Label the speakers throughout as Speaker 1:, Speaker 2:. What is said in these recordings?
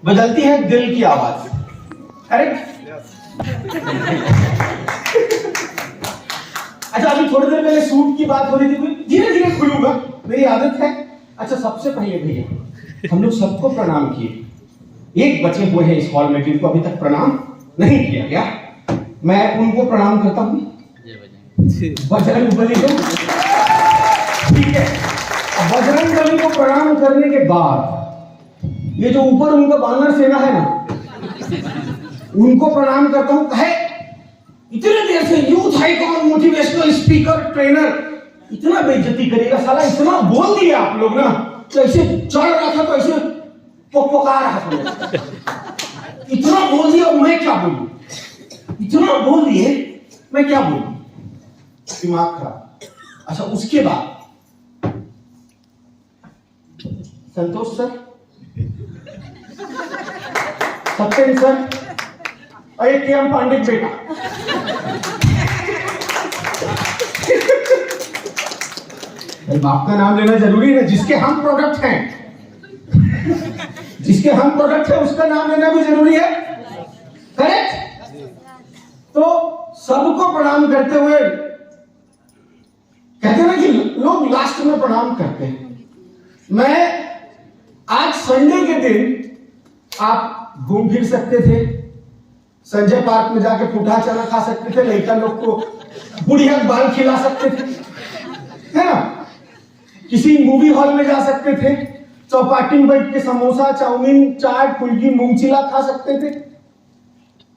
Speaker 1: बदलती है दिल की आवाज। करेक्ट? अच्छा, अभी थोड़ी देर पहले सूट की बात हो रही थी, धीरे धीरे खुलूंगा, मेरी आदत है। अच्छा, सबसे पहले भैया हम लोग सबको प्रणाम किए। एक बचे हुए हैं इस हॉल में जिनको अभी तक प्रणाम नहीं किया गया, मैं उनको प्रणाम करता हूँ। बजरंगबली को, ठीक है। बजरंगबली को प्रणाम करने के बाद ये जो ऊपर उनका बानर सेना है ना, उनको प्रणाम करता हूँ। कहे इतने देर से youth icon, motivational speaker, trainer, इतना बेइज्जती करेगा साला, इतना बोल दिया आप लोग ना, तो ऐसे चढ़ रहा था तो ऐसे पोका रहा था। इतना बोल दिया, मैं क्या बोलूं? इतना बोल दिए, मैं क्या बोलूं? दिमाग खराब। अच्छा, उसके बाद संतोष सर, सत्येंद्र सर, अरे के.एम. पांडित बेटा, बाप का नाम लेना जरूरी है, जिसके हम प्रोडक्ट हैं, जिसके हम प्रोडक्ट है उसका नाम लेना भी जरूरी है। करेक्ट? तो सबको प्रणाम करते हुए, कहते हैं ना कि लोग लास्ट में प्रणाम करते हैं। मैं आज संडे के दिन आप घूम फिर सकते थे, संजय पार्क में जाके पुठा चना खा सकते थे, लड़का लोग को बुढ़िया बाल खिला सकते थे, है ना? किसी मूवी हॉल में जा सकते थे, चौपाटी में बैठ के समोसा, चाउमीन, चाट, फुल्की, मूंगचिला खा सकते थे।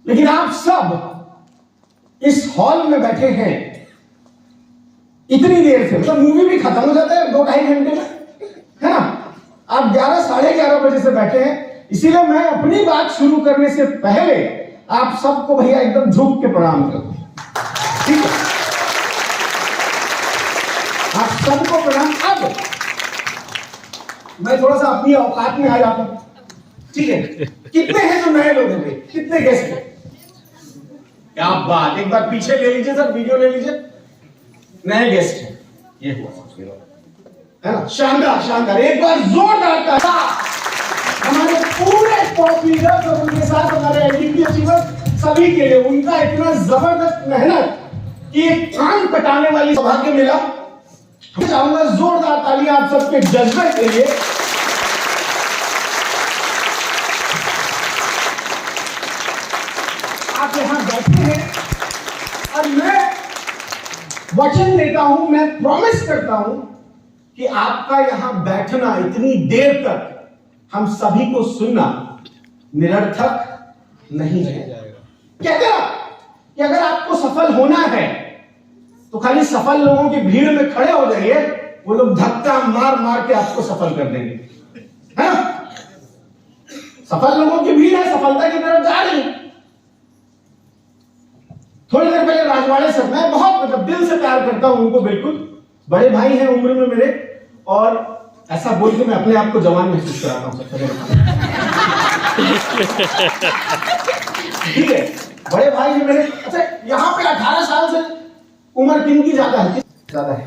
Speaker 1: लेकिन आप सब इस हॉल में बैठे हैं इतनी देर से, मतलब मूवी भी खत्म हो जाता है 2-2.5 घंटे में, है ना? आप 11, साढ़े 11 बजे से बैठे हैं। इसीलिए मैं अपनी बात शुरू करने से पहले आप सबको भैया एकदम झुक के प्रणाम करूं, ठीक है? आप सबको प्रणाम। अब मैं थोड़ा सा अपनी औकात में आ जाता हूं, ठीक है? कितने हैं जो नए लोग हैं? कितने गेस्ट हैं? क्या बात, एक बार पीछे ले लीजिए सर, वीडियो ले लीजिए। नए गेस्ट हैं, ये हुआ, है ना? शानदार शानदार, एक बार जोरदार ताली हमारे पूरे टॉप लीडर्स और उनके साथ हमारे एडीपी अचीवर्स सभी के लिए। उनका इतना जबरदस्त मेहनत कि एक कान कटाने वाली सौभाग्य मिला। चाहूंगा जोरदार ताली आप सबके जज्बे के लिए। आप यहां बैठे हैं और मैं वचन देता हूं, मैं प्रॉमिस करता हूं कि आपका यहां बैठना, इतनी देर तक हम सभी को सुनना निरर्थक नहीं है। कहते हैं कि अगर आपको सफल होना है तो खाली सफल लोगों की भीड़ में खड़े हो जाइए, वो लोग धक्का मार मार के आपको सफल कर देंगे, है ना? सफल लोगों की भीड़ है, सफलता की तरफ जा रही। थोड़ी देर पहले राजवाड़े सर, मैं बहुत मतलब दिल से प्यार करता हूं उनको, बिल्कुल बड़े भाई हैं उम्र में मेरे, और ऐसा बोल के मैं अपने आप को जवान महसूस कराता हूं सबसे। ठीक है, बड़े भाई हैं मेरे। अच्छा, यहाँ पे 18 साल से उम्र किनकी ज्यादा है? ज्यादा है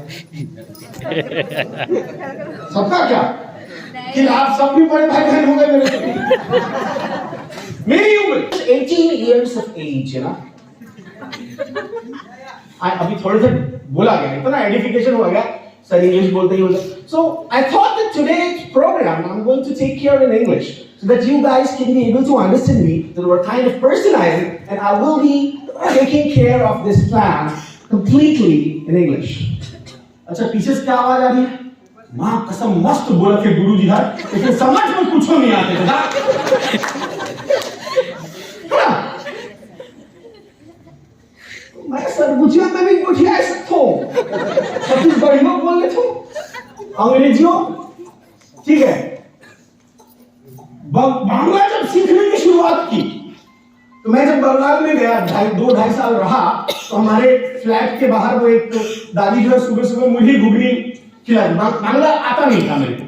Speaker 1: सबका क्या कि आप सब भी बड़े भाई बहन हो गए मेरे से। मेरी उम्र 18 years of age है ना। अभी थोड़े से बोला गया, इतना एडिफिकेशन हो गया, सर इंग्लिश बोलते ही होता। So I thought that today's program I'm going to take care in English so that you guys can be able to understand me, the kind of person I am, and I will be taking care of this plan completely in English. अच्छा, पीछे से क्या आवाज आ रही है? मां कसम मस्त बोला थे गुरुजी यार, लेकिन समझ में कुछ नहीं आते था। मैं सर गुजिया में भी गुजिया सकता हूँ, छत्तीसगढ़ियों बोल लेता हूँ, अंग्रेजियों, ठीक है। बांग्ला जब सीखने की शुरुआत की तो मैं जब बंगाल में गया, 2-2.5 साल रहा, तो हमारे फ्लैट के बाहर वो एक दादी जो है सुबह सुबह मुढ़ी घुगनी खिलाती, बांग्ला आता नहीं था मेरे को,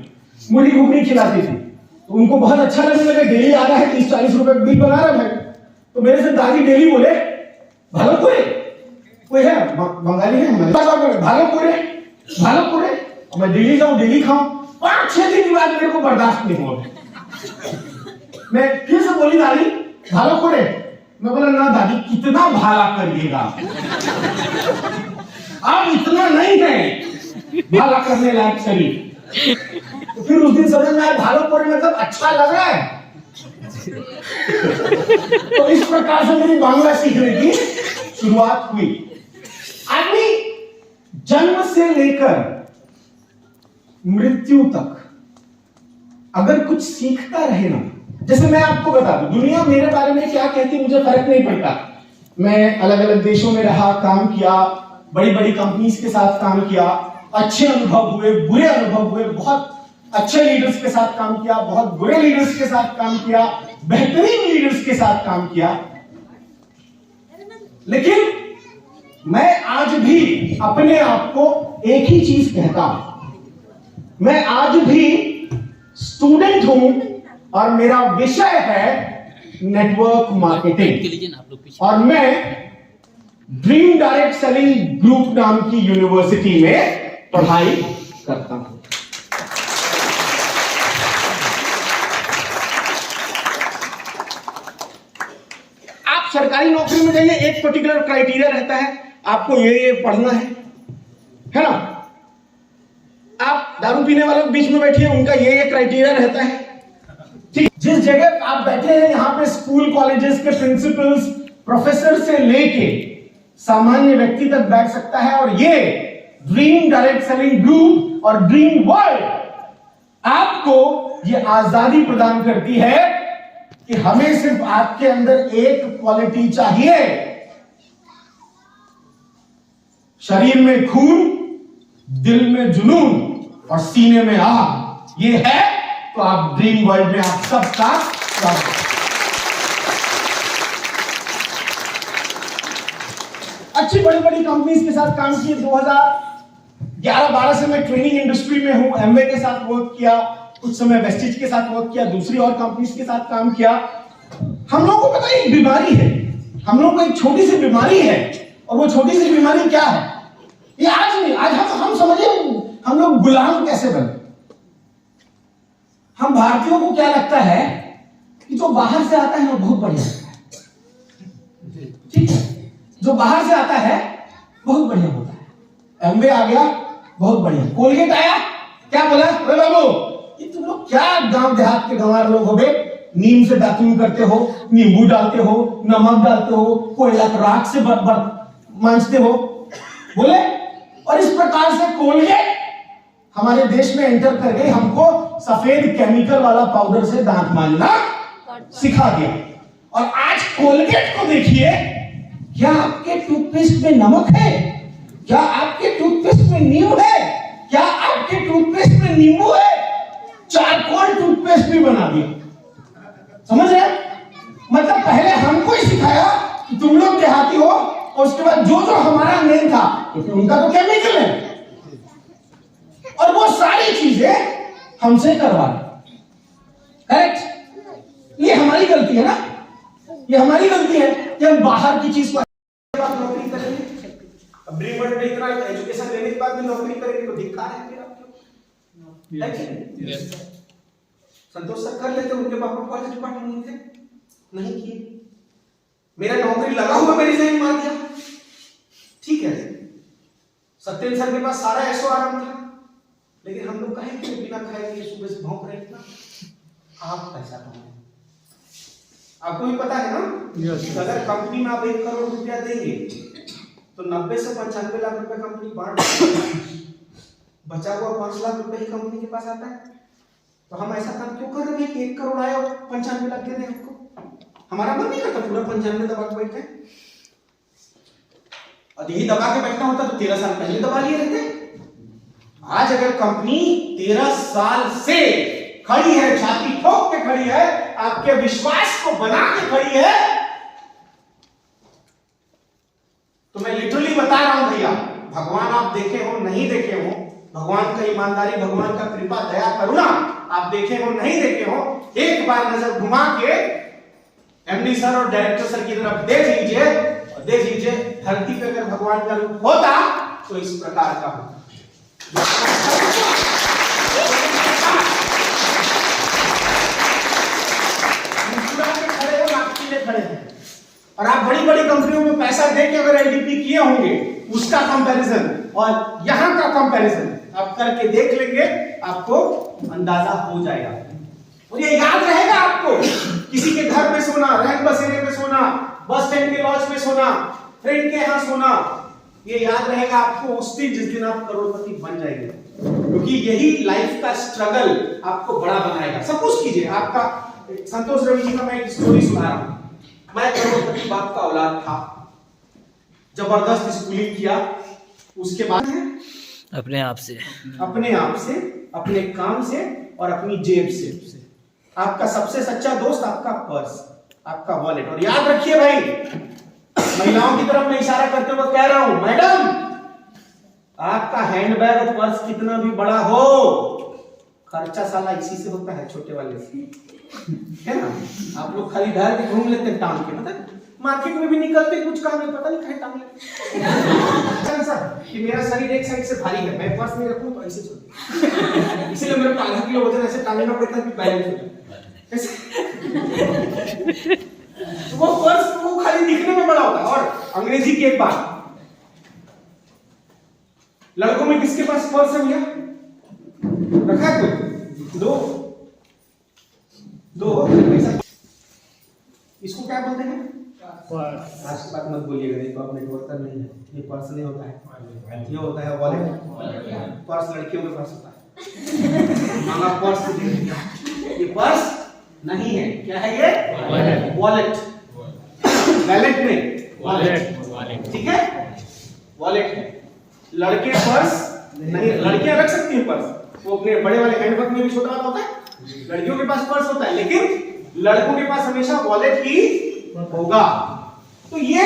Speaker 1: मुढ़ी घुगनी खिलाती थी। तो उनको बहुत अच्छा लगने लगा, डेली आ रहा है, 30-40 रुपए बिल बना रहा है। तो मेरे से दादी डेली बोले भागलपुरे, कोई है बंगाली है, भागलपुरे भागलपुरे, मैं दिल्ली जाऊं, दिल्ली खाऊं। 5-6 दिन की बात मेरे को बर्दाश्त नहीं हुआ। मैं फिर से बोली दादी भालो करे, मैं बोला ना दादी कितना भाला करिएगा, आप इतना नहीं है भाला करने लायक शरीर। तो फिर उस दिन समझ में आया भालो करे मतलब अच्छा लग रहा है। तो इस प्रकार से मेरी बांग्ला सीखने की शुरुआत हुई। आदमी जन्म से लेकर मृत्यु तक अगर कुछ सीखता रहे ना, जैसे मैं आपको बता दूं दुनिया मेरे बारे में क्या कहती मुझे फर्क नहीं पड़ता। मैं अलग अलग देशों में रहा, काम किया, बड़ी बड़ी कंपनीज के साथ काम किया, अच्छे अनुभव हुए, बुरे अनुभव हुए, बहुत अच्छे लीडर्स के साथ काम किया, बहुत बुरे लीडर्स के साथ काम किया, बेहतरीन लीडर्स के साथ काम किया। लेकिन मैं आज भी अपने आप को एक ही चीज कहता हूं, मैं आज भी स्टूडेंट हूं और मेरा विषय है नेटवर्क मार्केटिंग, और मैं ड्रीम डायरेक्ट सेलिंग ग्रुप नाम की यूनिवर्सिटी में पढ़ाई करता हूं। आप सरकारी नौकरी में जाइए, एक पर्टिकुलर क्राइटेरिया रहता है, आपको ये पढ़ना है ना। आप दारू पीने वालों के बीच में बैठिए, उनका ये क्राइटेरिया रहता है। ठीक, जिस जगह आप बैठे हैं यहां पे स्कूल कॉलेजेस के प्रिंसिपल्स, प्रोफेसर से लेके सामान्य व्यक्ति तक बैठ सकता है, और ये ड्रीम डायरेक्ट सेलिंग ग्रुप और ड्रीम वर्ल्ड आपको ये आजादी प्रदान करती है कि हमें सिर्फ आपके अंदर एक क्वालिटी चाहिए, शरीर में खून, दिल में जुनून और सीने में आग। ये है तो आप ड्रीम वर्ल्ड में आप सबका स्वागत। अच्छी बड़ी बड़ी कंपनीज के साथ काम किए। 2011-12 से मैं ट्रेनिंग इंडस्ट्री में हूं, एमवे के साथ वर्क किया, कुछ समय वेस्टिज के साथ वर्क किया, दूसरी और कंपनीज के साथ काम किया। हम लोगों को पता है एक बीमारी है, हम लोगों को एक छोटी सी बीमारी है, और वो छोटी सी बीमारी क्या है, ये आज नहीं, आज हम समझे हम लोग गुलाम कैसे बने। हम भारतीयों को क्या लगता है कि जो बाहर से आता है वो बहुत बढ़िया होता है, ठीक है, जो बाहर से आता है बहुत बढ़िया होता है। एमवे आ गया, बहुत बढ़िया। कोलगेट आया, क्या बोला, अरे बाबू ये तुम लोग क्या गांव देहात के गंवार लोग हो बे, नीम से दातुन करते हो, नींबू डालते हो, नमक डालते हो, कोयला राख से मांजते हो, बोले। और इस प्रकार से कोलगेट हमारे देश में एंटर कर गई, हमको सफेद केमिकल वाला पाउडर से दांत मांजना सिखा दिया। और आज कोलगेट को देखिए, क्या आपके टूथपेस्ट में नमक है, क्या आपके टूथपेस्ट में नीम है, क्या आपके टूथपेस्ट में नींबू है, चारकोल टूथपेस्ट भी बना दिया। समझ रहे? मतलब पहले हमको ही सिखाया कि तुम लोग देहाती हो, और उसके बाद जो जो हमारा मेन था, क्योंकि उनका तो केमिकल है, और वो सारी चीजें हमसे करवा रहे। करेक्ट? ये हमारी गलती है ना, ये हमारी गलती है कि हम बाहर की चीज को नौकरी करेंगे। अब ड्रीम वर्ल्ड में इतना एजुकेशन लेने के बाद भी नौकरी करेंगे तो धिक्कार है फिर आपको। संतोष सर कर लेते, उनके पापा कॉलेज डिपार्टमेंट में थे, नहीं किए। मेरा नौकरी लगा हुआ मेरी रिजाइन मार दिया, ठीक है। सत्येंद्र सर के पास सारा ऐशो आराम था, लेकिन हम लोग कहें कि बिना खाए कि सुबह से भौंक रहे थे ना। आप पैसा कमाए, आपको भी पता है ना, अगर कंपनी में आप 1 करोड़ रुपया देंगे तो 90 से 95 लाख रुपए कंपनी बांट, बचा हुआ 5 लाख रुपए ही कंपनी के पास आता है। तो हम ऐसा काम क्यों कर रहे हैं कि 1 करोड़ आया और 95 लाख दे दें हमको? हमारा मन नहीं करता पूरा 95 दबा के बैठे, और यही दबा के बैठना होता तो 13 साल पहले दबा लिए रहते। आज अगर कंपनी 13 साल से खड़ी है, छाती ठोक के खड़ी है, आपके विश्वास को बना के खड़ी है, तो मैं लिटरली बता रहा हूं भैया, भगवान आप देखे हो नहीं देखे हो, भगवान का ईमानदारी, भगवान का कृपा, दया, करुणा आप देखे हो नहीं देखे हो, एक बार नजर घुमा के एमडी सर और डायरेक्टर सर की तरफ देख लीजिए, और देख लीजिए धरती पे अगर भगवान का रूप होता तो इस प्रकार का होता। बड़ी बड़ी कंपनियों में पैसा दे के अगर एलडीपी किए होंगे उसका कंपैरिजन और यहां का कंपैरिजन आप करके देख लेंगे, आपको अंदाजा हो जाएगा। और ये याद रहेगा आपको, किसी के घर पे सोना, रैन बसेरे पे सोना, बस स्टैंड के लॉज में सोना, फ्रेंड के यहाँ सोना, ये याद रहेगा आपको उस दिन जिस दिन आप करोड़पति बन जाएंगे, क्योंकि यही लाइफ का स्ट्रगल आपको बड़ा बनाएगा। सपोज कीजिए आपका, संतोष रवि जी का मैं एक स्टोरी सुना रहा हूं। मैं करोड़पति बाप का औलाद था, जबरदस्त स्कूलिंग किया, उसके बाद
Speaker 2: अपने आप से,
Speaker 1: अपने काम से और अपनी जेब से। आपका सबसे सच्चा दोस्त आपका पर्स, आपका वॉलेट। और याद रखिए भाई, महिलाओं की तरफ मैं इशारा करते हुए कह रहा हूं, मैडम आपका हैंडबैग और पर्स कितना भी बड़ा हो, खर्चा साला इसी से होता है, छोटे वाले से, है ना। आप लोग खाली घर के घूम लेते हैं टांग के, मतलब मार्केट में भी निकलते कुछ काम नहीं, पता नहीं कहीं टांग लेते सर कि मेरा शरीर एक साइड से भारी है, मैं पर्स नहीं रखूं तो ऐसे चलती, इसलिए मेरे को आधा किलो वजन ऐसे टांगना पड़ता है कि बैलेंस हो जाए। तो वो पर्स वो खाली दिखने में बड़ा होता है। और अंग्रेजी की एक बात, लड़कों में किसके पास पर्स है भैया? रखा है कोई? दो ऐसा, इसको क्या बोलते हैं? पर्स। आज की बात मत बोलिएगा, नहीं तो आप नेटवर्कर नहीं है। ये पर्स नहीं होता है, ये होता है वॉलेट। पर्स लड़कियों के पास होता है, मांगा पर्स तो दे दिया, ये पर्स नहीं है। क्या है ये? वॉलेट। वैलेट नहीं, वॉलेट। ठीक है, वॉलेट है। लड़के पर्स नहीं, लड़कियां रख सकती हैं पर्स, वो अपने बड़े वाले हैंडबैग में भी छोटा वाला होता है। लड़कियों के पास पर्स होता है, लेकिन लड़कों के पास हमेशा वॉलेट ही होगा। तो ये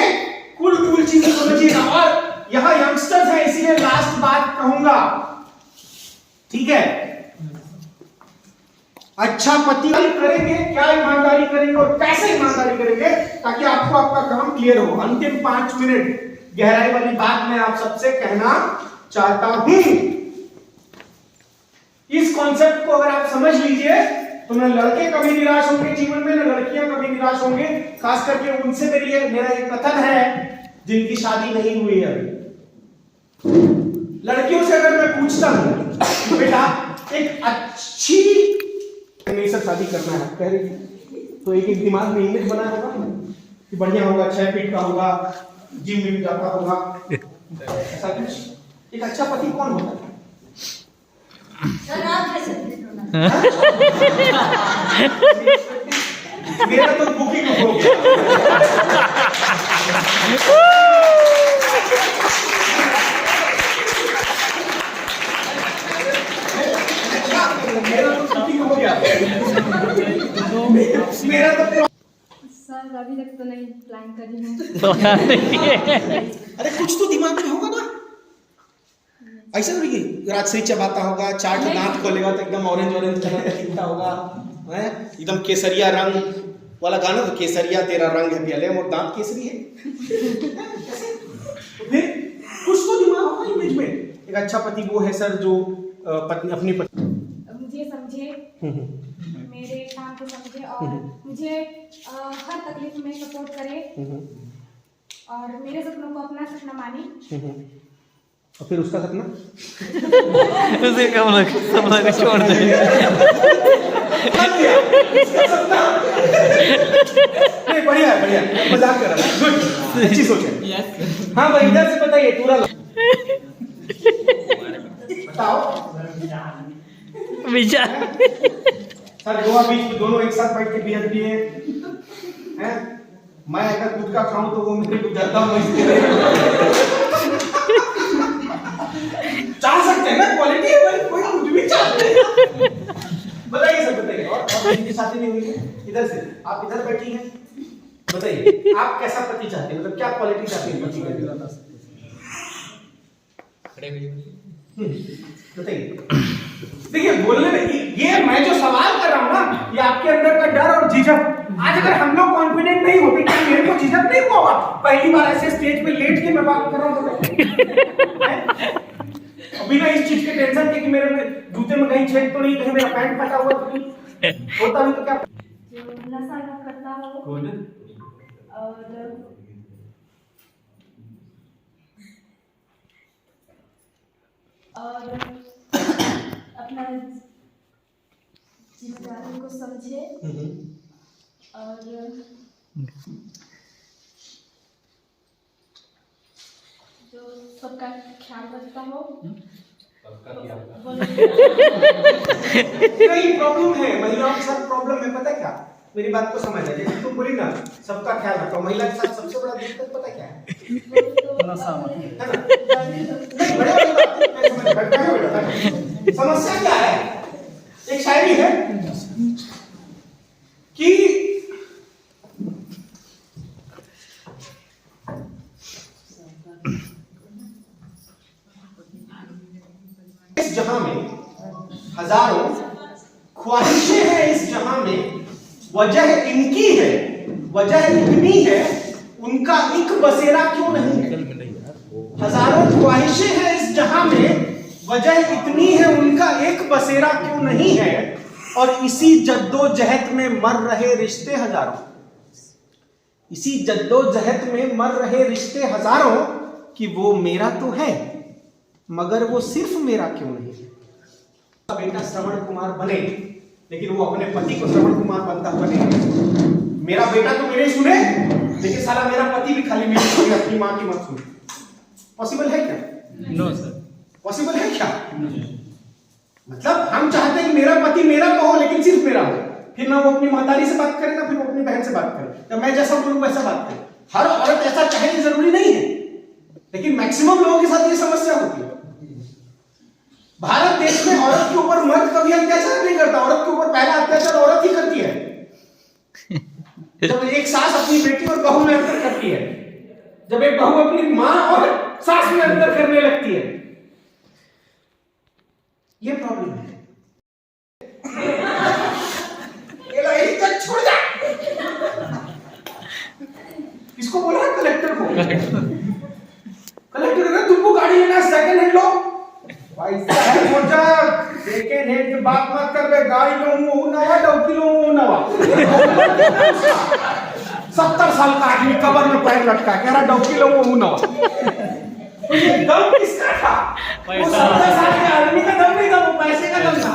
Speaker 1: कुल चीजें समझिएगा। और यहां यंगस्टर्स हैं, इसीलिए लास्ट बात कहूंगा, ठीक है। अच्छा पति करेंगे, क्या ईमानदारी करेंगे और कैसे ईमानदारी करेंगे, ताकि आपको आपका काम क्लियर हो। अंतिम 5 मिनट गहराई वाली बात मैं आप सबसे कहना चाहता हूं। इस कॉन्सेप्ट को अगर आप समझ लीजिए तो न लड़के कभी निराश होंगे जीवन में, न लड़कियां कभी निराश होंगे। खास करके उनसे मेरा एक कथन है जिनकी शादी नहीं हुई है अभी। लड़कियों से अगर मैं पूछता हूं, बेटा एक अच्छी मेरे साथ शादी करना है, कह रही तो एक दिमाग में इमेज बना होगा कि बढ़िया होगा, 6 फीट का होगा, जिम में जाता होगा, ऐसा कुछ। एक अच्छा पति कौन होता है?
Speaker 3: सर आप कैसे?
Speaker 1: मेरा तो बुकिंग हो गया। मेरा तो बुकिंग हो गया। मेरा तो
Speaker 3: सर अभी तक तो नहीं प्लान करी हूँ।
Speaker 1: अरे कुछ तो दिमाग में होगा ना, ऐसा नहीं कि राजश्री चबाता होगा, चाट दांत खोलेगा तो एकदम ऑरेंज कलर का दिखता होगा, है एकदम केसरिया रंग वाला गाना, तो केसरिया तेरा रंग है प्याले, वो दांत केसरी है। तो फिर कुछ तो दिमाग होगा इमेज में। एक अच्छा पति वो है सर जो पत्नी अपनी पत्नी
Speaker 3: मुझे समझे, मेरे काम को समझे और मुझे हर तकलीफ में सपोर्ट करे और मेरे सपनों को अपना सपना माने।
Speaker 1: और फिर उसका सपना
Speaker 2: उसे सपना को छोड़ दे।
Speaker 1: बढ़िया मजाक कर रहा है, गुड, अच्छी सोच है। हाँ भाई इधर से बताइए पूरा बताओ
Speaker 2: विचार
Speaker 1: सर, गोवा बीच पे दोनों एक साथ बैठ के बियर पिए हैं। मैं अगर गुटखा खाऊं तो वो मेरे को डरता हूं, इसलिए चाह सकते हैं ना, क्वालिटी है भाई, कोई कुछ भी चाहते हैं। बताइए सर, बताइए। और किसी शादी नहीं हुई है? इधर से आप इधर बैठी हैं, बताइए आप कैसा पति चाहते हैं, मतलब क्या क्वालिटी चाहते हैं पति में? बताइए। देखिए बोलने में ये मैं जो सवाल कर रहा हूं ना, ये आपके अंदर का डर और झिझक। आज अगर हम लोग कॉन्फिडेंट नहीं होते, क्या मेरे को झिझक नहीं होगा? पहली बार ऐसे स्टेज पे लेट के मैं बात कर रहा हूं तो बिना इस चीज के टेंशन के कि मेरे में जूते में कहीं छेद तो नहीं, कहीं मेरा पैंट फटा हुआ तो नहीं होता भी तो क्या
Speaker 3: जो नशा न करता हो
Speaker 1: कौन?
Speaker 3: और
Speaker 4: और अपना जिम्मेदारी को समझे और जो सबका ख्याल रखता हो।
Speaker 1: कई प्रॉब्लम है, महिलाओं के साथ प्रॉब्लम है, पता है क्या? मेरी बात को समझ है, जैसे तुम बोली ना सबका ख्याल रखो, महिला के साथ सबसे बड़ा दिक्कत पता क्या है? है ना? नहीं, बड़े वाली बात नहीं, मैं समझ बैठा हूं बेटा। समस्या क्या है? एक शायरी है कि इस जहां में हजारों ख्वाहिशें हैं, इस जहां में वजह इनकी है, वजह इतनी है, उनका एक बसेरा क्यों नहीं है? हजारों ख्वाहिशें हैं इस जहां में, वजह इतनी है, उनका एक बसेरा क्यों नहीं है? और इसी जद्दोजहद में मर रहे रिश्ते हजारों, इसी जद्दोजहद में मर रहे रिश्ते हजारों, कि वो मेरा तो है मगर वो सिर्फ मेरा क्यों नहीं है? बेटा श्रवण कुमार बने, लेकिन वो अपने पति को श्रवण कुमार बनता हुआ नहीं। मेरा बेटा तो मेरे सुने, लेकिन साला मेरा पति भी खाली मेरी सुने, अपनी मां की मत सुने। पॉसिबल है क्या?
Speaker 2: No sir.
Speaker 1: पॉसिबल है क्या? मतलब हम चाहते हैं कि मेरा पति मेरा तो हो, लेकिन सिर्फ मेरा हो। फिर ना वो अपनी महतारी से बात करे, ना फिर वो अपनी बहन से बात करे, या मैं जैसा बोलूं वैसा बात करे। हर औरत ऐसा चाहे ये जरूरी नहीं है, लेकिन मैक्सिमम लोगों के साथ ये समस्या होती है। भारत देश में औरत के ऊपर मर्द कभी अत्याचार नहीं करता, औरत के ऊपर पहला अत्याचार औरत ही करती है। जब एक सास अपनी बेटी और बहू में अंतर करती है, जब एक बहू अपनी मां और सास में अंतर करने लगती है, ये प्रॉब्लम है। छोड़ जा, किसको बोला? कलेक्टर को। कलेक्टर ने तुमको गाड़ी लेना सेकंड हैंड लो, पैसा है मोटा, सेकंड हैंड की बात मत कर बे, गाड़ी लो वो नवा, डौकी लो वो नवा। 70 साल का आदमी कबर में पैर लटका कह रहा डौकी लो वो नवा। तो ये दम किसका था? वो 70 साल के आदमी का दम नहीं था, वो पैसे का दम था।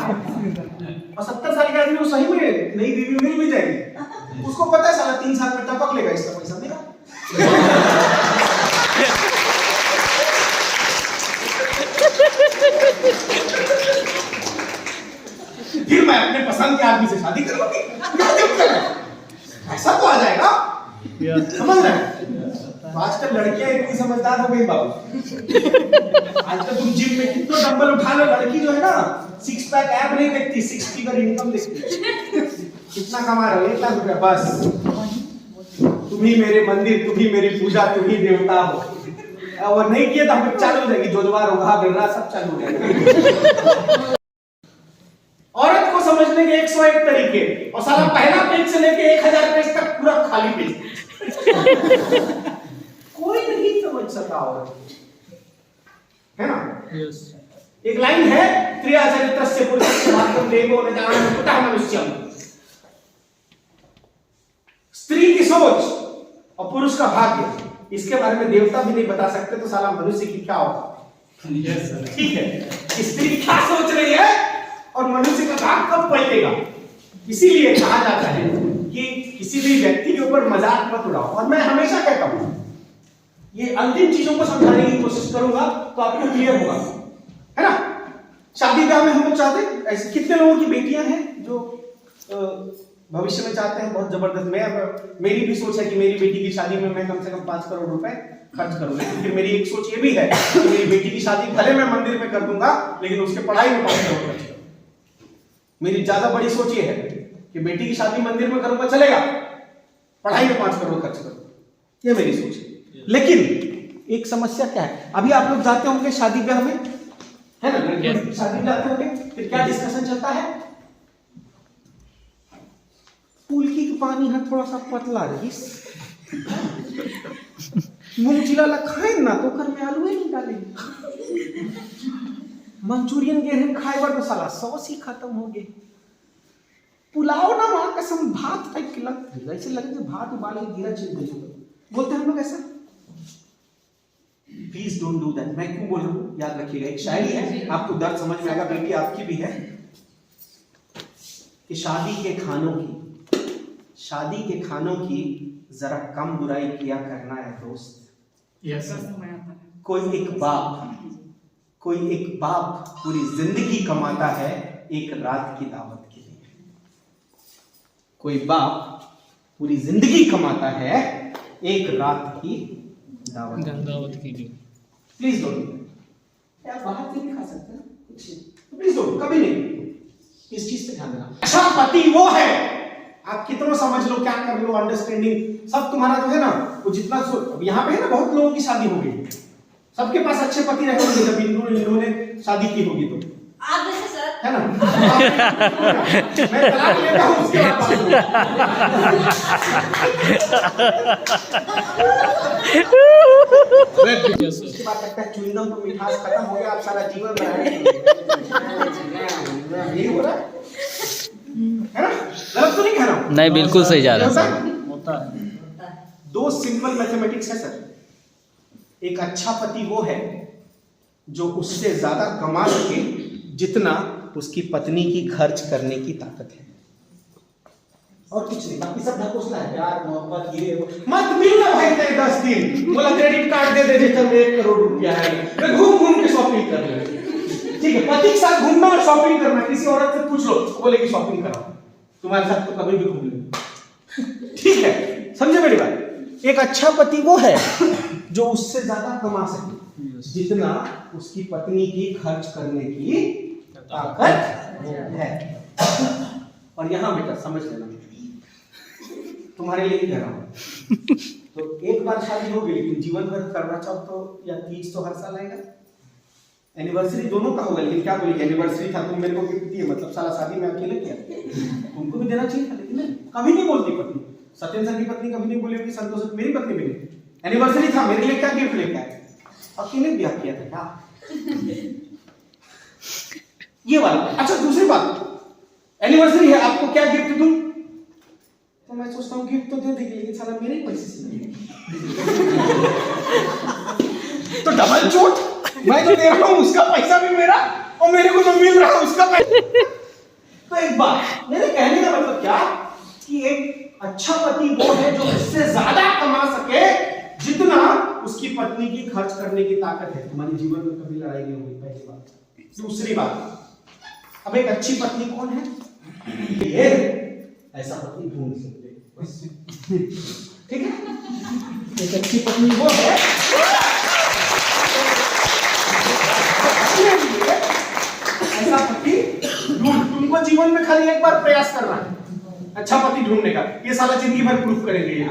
Speaker 1: और 70 साल के आदमी को सही में नई बीवी मिल भी जाएगी, उसको पता है साला 3 साल में टपक लेगा इसका पैसा मेरा। फिर मैं अपने पसंद के आदमी से शादी करूंगी, ऐसा तो आ जाएगा। समझ रहे हैं? आजकल लड़कियां इतनी समझदार हो गई बाबू। आजकल तुम जिम में कितना डंबल उठा लो, लड़की जो है ना 6 पैक ऐप नहीं देखती, 6 फिगर इनकम देखती। कितना कमा रहे हो? 1 लाख रुपया बस। तुम ही मेरे मंदिर, तुम ही मेरी पूजा, तुम ही देवता हो। और नहीं किए तो हम चालू हो जाएगी, जोजवार होगा, बिरला सब चालू हो जाएगा। औरत को समझने के 101 तरीके, और साला पहला पेज से लेके 1000 पेज तक पूरा खाली पेज। कोई नहीं समझ सका औरत, है ना?
Speaker 2: यस।
Speaker 1: एक लाइन है, क्रिया चरित्रस्य पुरुषस्य भाग्यं देवो न जानाति कुतः मनुष्यम्। स्त्री की सोच और पुरुष का भाग्य, इसके बारे में देवता भी नहीं बता सकते, तो साला मनुष्य की क्या होगा? ठीक है, स्त्री क्या सोच रही है और मनुष्य का भाग कब पलटेगा? इसीलिए कहा जाता है कि किसी भी व्यक्ति के ऊपर मजाक मत उड़ाओ। और मैं हमेशा कहता हूं, ये अंतिम चीजों को समझाने की कोशिश करूंगा तो आपको क्लियर होगा, है ना? शादी ब्याह में हम लोग चाहते हैं, ऐसे कितने लोगों की बेटियां हैं जो भविष्य में चाहते हैं बहुत जबरदस्त। मेरी भी सोच है कि मेरी बेटी की शादी में मैं कम से कम 5 करोड़ रुपए खर्च करूंगा। फिर मेरी एक सोच ये भी है कि मेरी बेटी की शादी भले मैं मंदिर में कर दूंगा, लेकिन उसके पढ़ाई में 5 करोड़ खर्च करूंगा। मेरी ज्यादा बड़ी सोच ये है कि बेटी की शादी मंदिर में करूंगा चलेगा, पढ़ाई में 5 करोड़ खर्च करूंगा, ये मेरी सोच है। लेकिन एक समस्या क्या है, अभी आप लोग जाते होंगे शादी ब्याह में, है ना? शादी जाते होंगे, फिर क्या डिस्कशन चलता है? पुल की पानी है थोड़ा सा पतला रही, मूंग चिला खाए ना तो कर में आलू ही नहीं डालेंगे। मंचूरियन गेहूं खाए बार तो साला सॉस ही खत्म हो गए। पुलाव ना मां कसम भात टाइप के लग, ऐसे लगे कि भात उबाल के गिरा चिल गई। बोलते हैं हम लोग ऐसा।
Speaker 5: Please don't do that. मैं क्यों बोल रहा हूँ याद रखिएगा, एक शायरी है, आपको दर्द समझ में आएगा, बेटी आपकी भी है, कि शादी के खानों की जरा कम बुराई किया करना है दोस्त। कोई एक बाप पूरी जिंदगी कमाता है एक रात की दावत के लिए। कोई बाप पूरी जिंदगी कमाता है एक रात की दावत के लिए। प्लीज डोंट, आप बाहर से नहीं खा सकते ना, प्लीज डोंट, कभी नहीं, इस चीज पे ध्यान देना। अच्छा पति वो है, आप कितना समझ लो, क्या कर लो, अंडरस्टैंडिंग सब तुम्हारा जो है ना, वो जितना यहाँ पे है ना, बहुत लोगों की शादी हो गई, सबके पास अच्छे पति रहे होंगे जब इन्होंने शादी की होगी, तो
Speaker 4: आप जैसे सर
Speaker 5: है ना। मैं तलाक लेता हूँ उसके उसके बाद लगता है च्युइंगम तो मिठास खत्म हो गया, आप सारा जीवन यही हो रहा है ना, गलत तो नहीं कह रहा हूँ?
Speaker 2: नहीं, बिल्कुल सही जा रहा है।
Speaker 5: होता है। दो सिंपल मैथमेटिक्स है सर। एक अच्छा पति वो है जो उससे ज्यादा कमा सके जितना उसकी पत्नी की खर्च करने की ताकत है, और कुछ नहीं, बाकी सब ढकोसला है, प्यार मोहब्बत ये मत मिलना भाई तेरे 10 दिन, बोला क्रेडिट कार्ड दे दे जेकर में 1 करोड़ रुपया है, मैं घूम घूम के शॉपिंग कर ले। ठीक है, पति के साथ घूमना और शॉपिंग करना, किसी औरत से पूछ लो, बोलेगी शॉपिंग कराओ, तुम्हारे साथ तो कभी भी घूम लेंगे। ठीक है, समझे मेरी बात? एक अच्छा पति वो है जो उससे ज्यादा कमा सके जितना उसकी पत्नी की खर्च करने की ताकत है। और यहां बेटा समझ लेना, तुम्हारे लिए ही कह रहा हूं, तो एक बार शादी हो गई, लेकिन जीवन भर करना चाहो तो, या तीज तो हर साल आएगा, एनिवर्सरी दोनों का होगा, लेकिन क्या बोलेगी, एनिवर्सरी था तुम मेरे को गिफ्ट दिए, मतलब साला शादी में अकेले किया, तुमको भी देना चाहिए था, लेकिन नहीं, कभी नहीं बोलती पत्नी। सत्येंद्र सर की पत्नी कभी नहीं बोली होगी, संतोष मेरी पत्नी भी नहीं, एनिवर्सरी था मेरे लिए क्या गिफ्ट लेके आए, अकेले ब्याह किया था क्या, ये वाला। अच्छा दूसरी बात, एनिवर्सरी है, आपको क्या गिफ्ट दूं, तो मैं सोचता हूँ गिफ्ट तो दे देगी, लेकिन साला मेरे ही पैसे से नहीं, तो डबल चोट, मैं जो दे रहा हूँ उसका पैसा भी मेरा, और मेरे को जो मिल रहा है उसका पैसा। तो एक बात, मेरे कहने का मतलब क्या, कि एक अच्छा पति वो है जो इससे ज्यादा कमा सके जितना उसकी पत्नी की खर्च करने की ताकत है। तुम्हारे जीवन में कभी लड़ाई नहीं होगी, पहली बात। दूसरी बात, अब एक अच्छी पत्नी कौन है, ये ऐसा पत्नी ढूंढ सकते, ठीक है, एक अच्छी पत्नी वो है ऐसा पति ढूंढ, तुमको जीवन में खाली एक बार प्रयास करना है अच्छा पति ढूंढने का, ये साला जिंदगी भर प्रूफ करेंगे ये,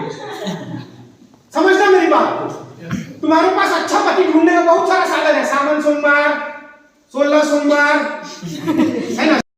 Speaker 5: समझना मेरी बात को। तुम्हारे पास अच्छा पति ढूंढने का बहुत सारा साधन है, सावन सोमवार, 16 सोमवार, है ना।